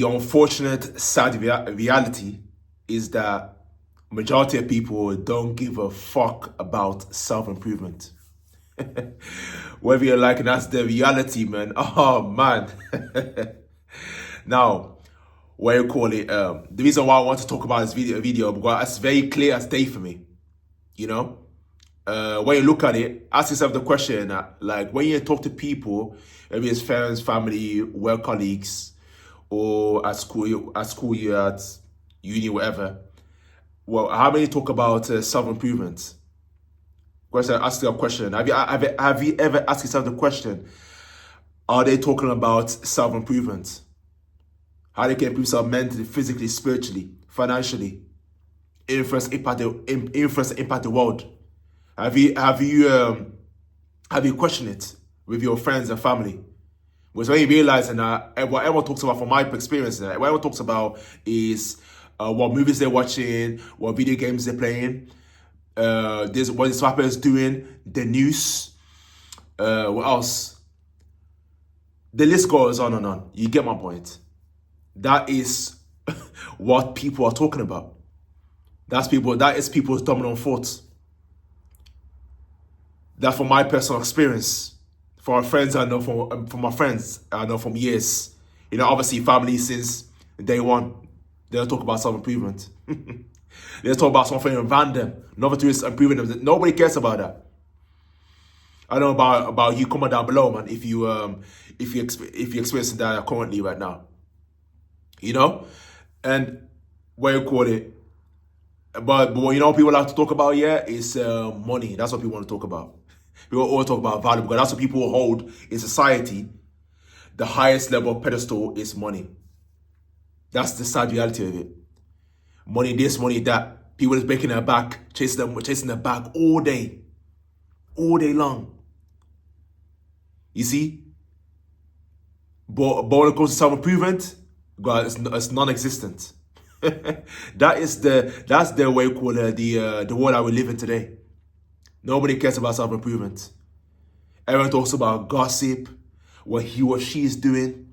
The unfortunate, sad reality is that majority of people don't give a fuck about self-improvement. Whether you're like, that's the reality, man. Oh, man. Now, what you call it? The reason why I want to talk about this video because it's very clear as day for me. You know, when you look at it, ask yourself the question: like when you talk to people, maybe it's friends, family, work colleagues, or at school, you at uni, whatever. Well, how many talk about self-improvement? Ask you a question. Have you ever asked yourself the question? Are they talking about self-improvement? How they can improve themselves mentally, physically, spiritually, financially, influence, impact the world. Have you questioned it with your friends and family? Because when you realize, and what everyone talks about from my experience, what everyone talks about is what movies they're watching, what video games they're playing, what this rapper is doing, the news, what else? The list goes on and on. You get my point. That is what people are talking about. That is people's dominant thoughts. That's from my personal experience. For our friends, I know from my friends, I know from years. You know, obviously family since day one. They don't talk about self-improvement. They talk about something random. Nothing to do with improving them. Nobody cares about that. I don't know about you. Comment down below, man. If you experiencing that currently right now. You know, and what you call it. But what you know people like to talk about is money. That's what people want to talk about. People always talk about value because that's what people hold in society. The highest level of pedestal is money. That's the sad reality of it. Money this, money that. People is breaking their back, chasing their back all day long. You see? But when it comes to self-improvement, God, it's non-existent. That's the way we call the world that we live in today. Nobody cares about self-improvement. Everyone talks about gossip, what he or she is doing.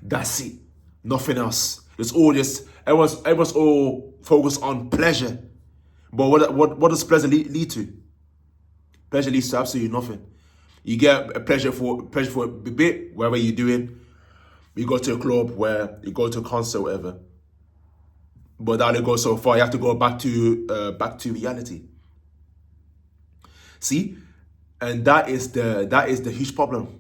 That's it. Nothing else. It's all just everyone's all focused on pleasure. But what does pleasure lead to? Pleasure leads to absolutely nothing. You get a pleasure for a bit, wherever you're doing. You go to a club, where you go to a concert, whatever. But that only goes so far. You have to go back to reality. See, and that is the huge problem.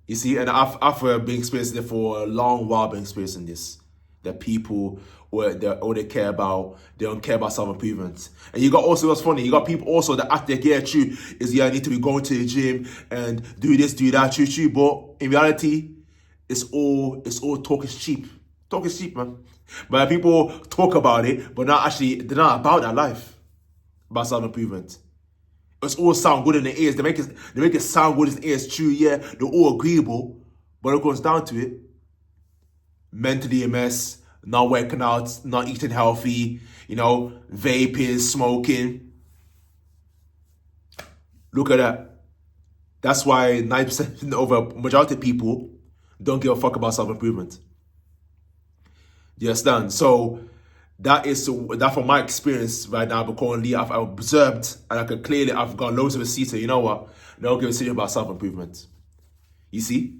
You see, and I've been experiencing it for a long while. Been experiencing this. That people all they care about, they don't care about self-improvement. And you got also what's funny. You got people also that act like true is I need to be going to the gym and do this, do that, true. But in reality, it's all talk is cheap. Talk is cheap, man. But people talk about it, but they're not about that life. About self-improvement. It's all sound good in the ears. They make it sound good in the ears. True, yeah. They're all agreeable. But it goes down to it. Mentally a mess. Not working out. Not eating healthy. You know, vaping, smoking. Look at that. That's why 90% over majority of people don't give a fuck about self-improvement. You understand? So that from my experience right now, but currently I've observed and I've got loads of receipts. So you know what? Don't give a shit about self-improvement. You see?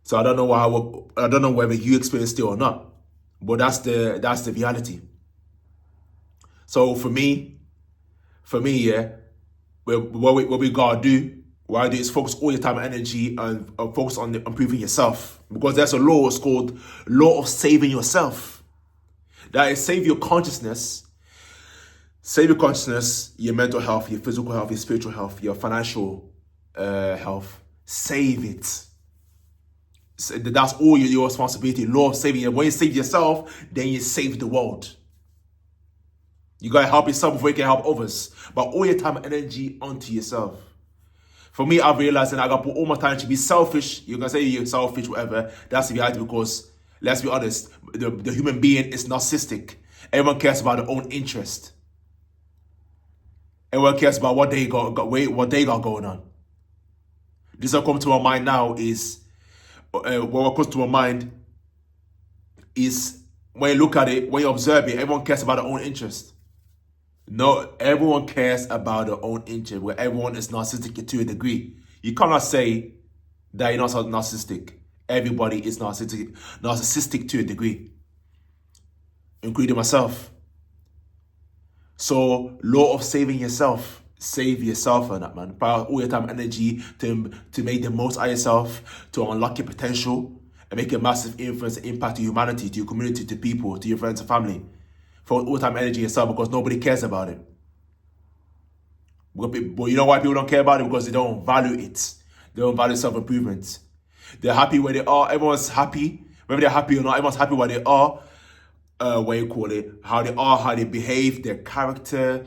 So I don't know whether you experienced it or not. But that's the reality. So for me, yeah, what we gotta do, what I do is focus all your time and energy and focus on improving yourself. Because there's a law, it's called law of saving yourself. That is save your consciousness, your mental health, your physical health, your spiritual health, your financial health. Save it. So that's all your responsibility. Law of saving it. When you save yourself, then you save the world. You gotta help yourself before you can help others. But all your time and energy onto yourself. For me, I've realized that I gotta put all my time to be selfish. You're gonna say you're selfish, whatever. That's the reality because, let's be honest, the human being is narcissistic. Everyone cares about their own interest. Everyone cares about what they got going on. This that comes to my mind now is, what comes to my mind is when you look at it, when you observe it, everyone cares about their own interest. No, everyone cares about their own interest, where everyone is narcissistic to a degree. You cannot say that you're not narcissistic. Everybody is narcissistic to a degree, including myself. So, law of saving yourself. Save yourself on that, man. Put all your time and energy to make the most out of yourself, to unlock your potential, and make a massive influence and impact to humanity, to your community, to people, to your friends and family. For all time and energy yourself, because nobody cares about it. But you know why people don't care about it? Because they don't value it. They don't value self-improvement. They're happy where they are. Everyone's happy. Whether they're happy or not, everyone's happy where they are. What you call it? How they are, how they behave, their character,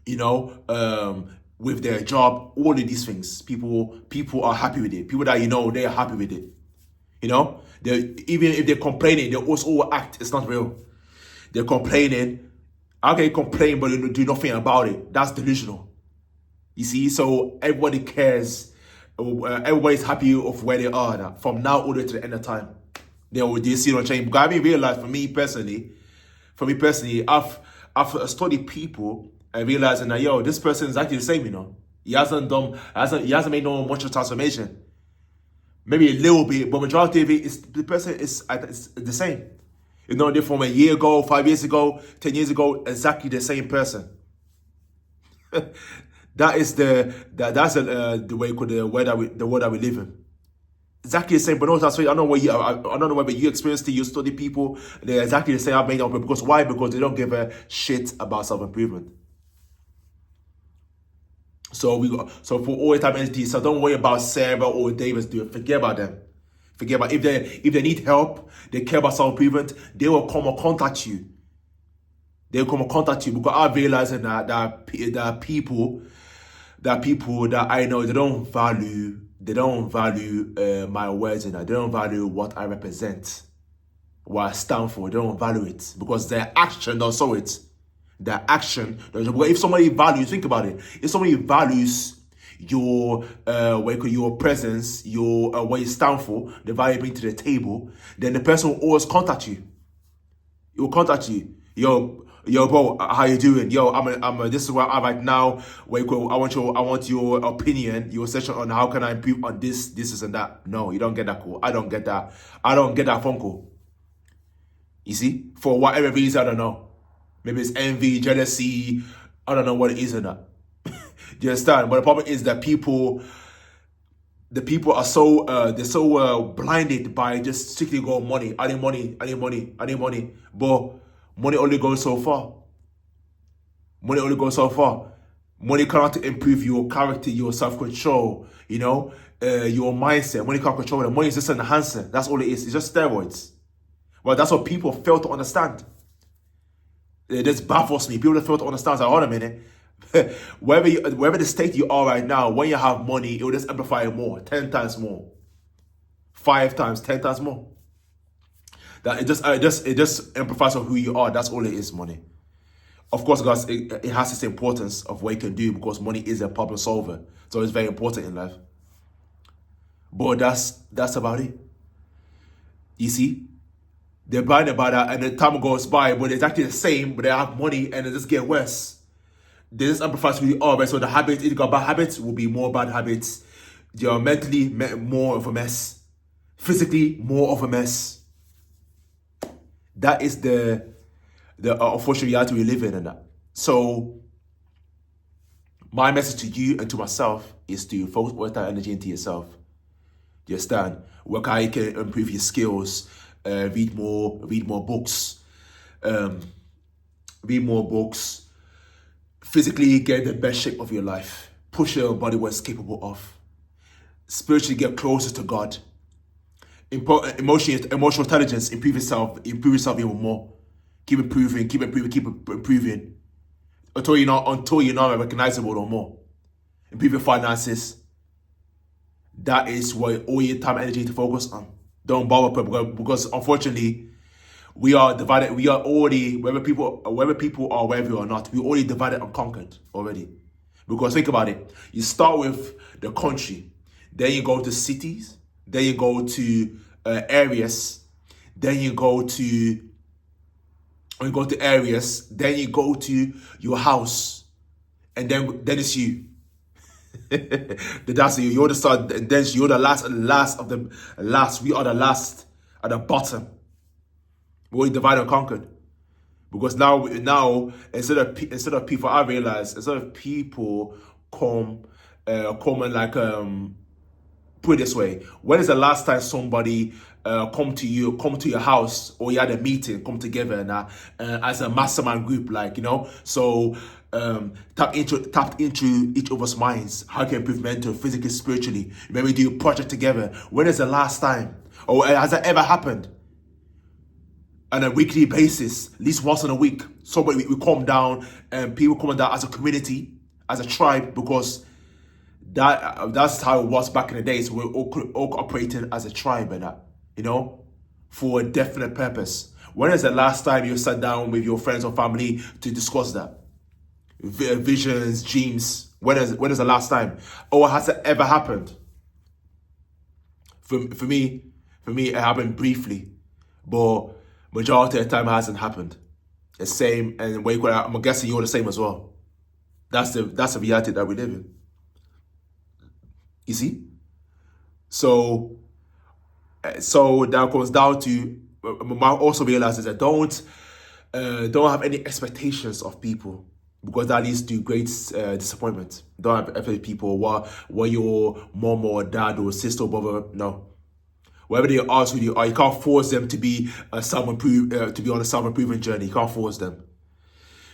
with their job, all of these things. People are happy with it. People that they are happy with it. Even if they're complaining, they also act. It's not real. They're complaining. Okay, complain, but they do nothing about it. That's delusional. You see, so everybody cares. Everybody's happy of where they are now, from now all the way to the end of time. They see no change. Because I mean, realize for me personally, I've studied people and realizing that this person is actually the same. He hasn't made no much of transformation. Maybe a little bit, but majority of it is the person is the same. They're from a year ago, 5 years ago, 10 years ago, exactly the same person. That's the way the world that we live in. Exactly the same, but no transformation. I don't know whether you experienced it. You study people, they're exactly the same. I've made up because why? Because they don't give a shit about self-improvement. So for all time entities, so don't worry about Sarah or Davis. Forget about them. Forget about if they need help, they care about self-improvement, they will come and contact you. They'll come and contact you because I'm realizing that people that I know, they don't value my words and they don't value what I represent, what I stand for. They don't value it because their action don't show it. Their action. If somebody values, think about it. If somebody values your presence, what you stand for, the value you bring to the table, then the person will always contact you. He will contact you. Yo, bro, how you doing? Yo, I'm this is where I'm right now. I want your opinion, your session on how can I improve on this and that. No, you don't get that call. I don't get that phone call. You see, for whatever reason, I don't know. Maybe it's envy, jealousy. I don't know what it is or not. Do you understand? But the problem is that people are so blinded by just strictly going money. I need money. But money only goes so far. Money cannot improve your character, your self-control, your mindset. Money can't control it. Money is just an enhancer. That's all it is. It's just steroids. Well, that's what people fail to understand. It just baffles me. People that fail to understand. Hold a minute. Wherever the state you are right now, when you have money, it will just amplify it more, 10 times more, 5 times, 10 times more. That it just amplifies on who you are. That's all it is, money. Of course, guys, it has its importance of what you can do because money is a problem solver. So it's very important in life. But that's about it. You see? They're blind about that, and the time goes by, but it's actually the same, but they have money, and it just get worse. They just amplify who you are, right? So the habits, if you got bad habits, will be more bad habits. You're mentally more of a mess. Physically, more of a mess. That is the unfortunate reality we live in, and that. So, my message to you and to myself is to focus all that energy into yourself. You understand? Work how you can improve your skills. Read more books. Physically get the best shape of your life. Push your body what it's capable of. Spiritually get closer to God. Emotional intelligence, improve yourself even more. Keep improving. Until you're not recognizable no more. Improve your finances. That is what all your time and energy to focus on. Don't bother because unfortunately we are divided. We are already whether people are wherever or not. We already divided and conquered already. Because think about it. You start with the country, then you go to cities, then you go to areas, then you go to areas, then you go to your house, and then it's you. That's you. You're the start, and then you're the last of the last. We are the last at the bottom. We're divided and conquered. Because now instead of people, I realize instead of people come and like put it this way, when is the last time somebody come to your house, or you had a meeting, come together and as a mastermind group, like, you know, so tapped into each other's minds, how can improve mental, physically, spiritually, maybe do a project together. When is the last time, or has that ever happened? On a weekly basis, at least once in a week, somebody we come down, and people come down as a community, as a tribe, because that's how it was back in the days. We're all operating as a tribe, and that, you know, for a definite purpose. When is the last time you sat down with your friends or family to discuss that? Visions, dreams. When is the last time? Or has it ever happened? For me, it happened briefly, but majority of the time it hasn't happened. The same, and I'm guessing you're the same as well. That's the reality that we live in. You see? So that comes down to, I also realizes that don't have any expectations of people, because that leads to great disappointment. Don't have expectations of people, what your mom or dad or sister or brother, no. Whatever they ask who you are, you can't force them to be on a self-improvement journey. You can't force them.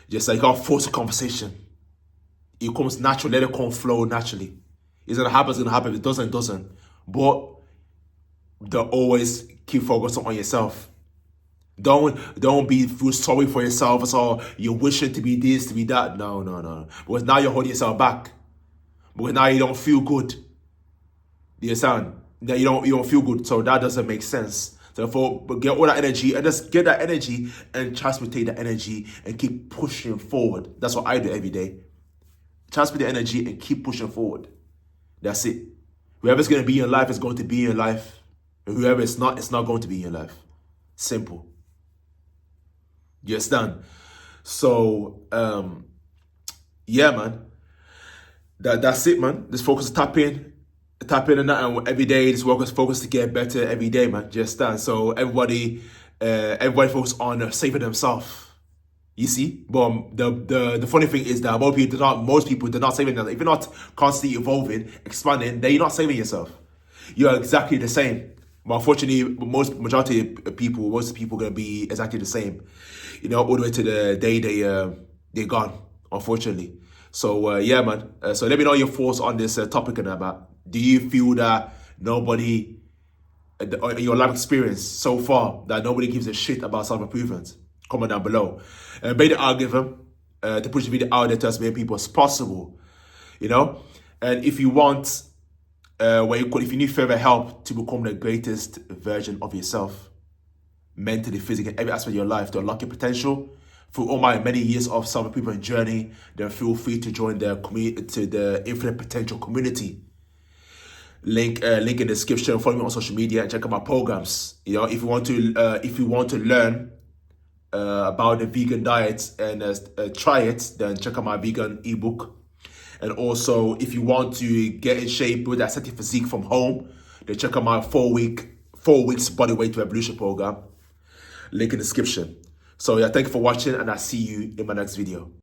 Just like you can't force a conversation. It comes natural. Let it come flow naturally. It's gonna happen. It's gonna happen. If it doesn't, it doesn't. But don't always keep focusing on yourself. Don't feel sorry for yourself. So you're wishing to be this, to be that. No. Because now you're holding yourself back. Because now you don't feel good. Do you understand? That you don't feel good, so that doesn't make sense. So therefore, get all that energy and just get that energy and transportate that energy and keep pushing forward. That's what I do every day. Transport the energy and keep pushing forward. That's it. Whoever's going to be in your life is going to be in your life. And whoever it's not going to be in your life. Simple. You understand? So, yeah, man. That's it, man. Just focus, tap in and that, and every day just focus to get better every day, man. Just stand. So everybody focus on saving themselves. You see, but the funny thing is that most people do not saving themselves. If you're not constantly evolving, expanding, then you're not saving yourself. You're exactly the same. But unfortunately, most people are gonna be exactly the same. You know, all the way to the day they're gone. Unfortunately. So yeah, man. So let me know your thoughts on this topic and about. Do you feel that nobody, in your life experience so far, that nobody gives a shit about self-improvement? Comment down below. Make the algorithm to push the video out there to as many people as possible. You know? And if you want, if you need further help to become the greatest version of yourself, mentally, physically, every aspect of your life, to unlock your potential, through all my many years of self-improvement journey, then feel free to join the Infinite Potential community. Link in the description. Follow me on social media and check out my programs. You know, if you want to learn about the vegan diet and try it, then check out my vegan ebook. And also, if you want to get in shape with aesthetic physique from home, then check out my 4 weeks bodyweight revolution program. Link in the description. So yeah, thank you for watching, and I'll see you in my next video.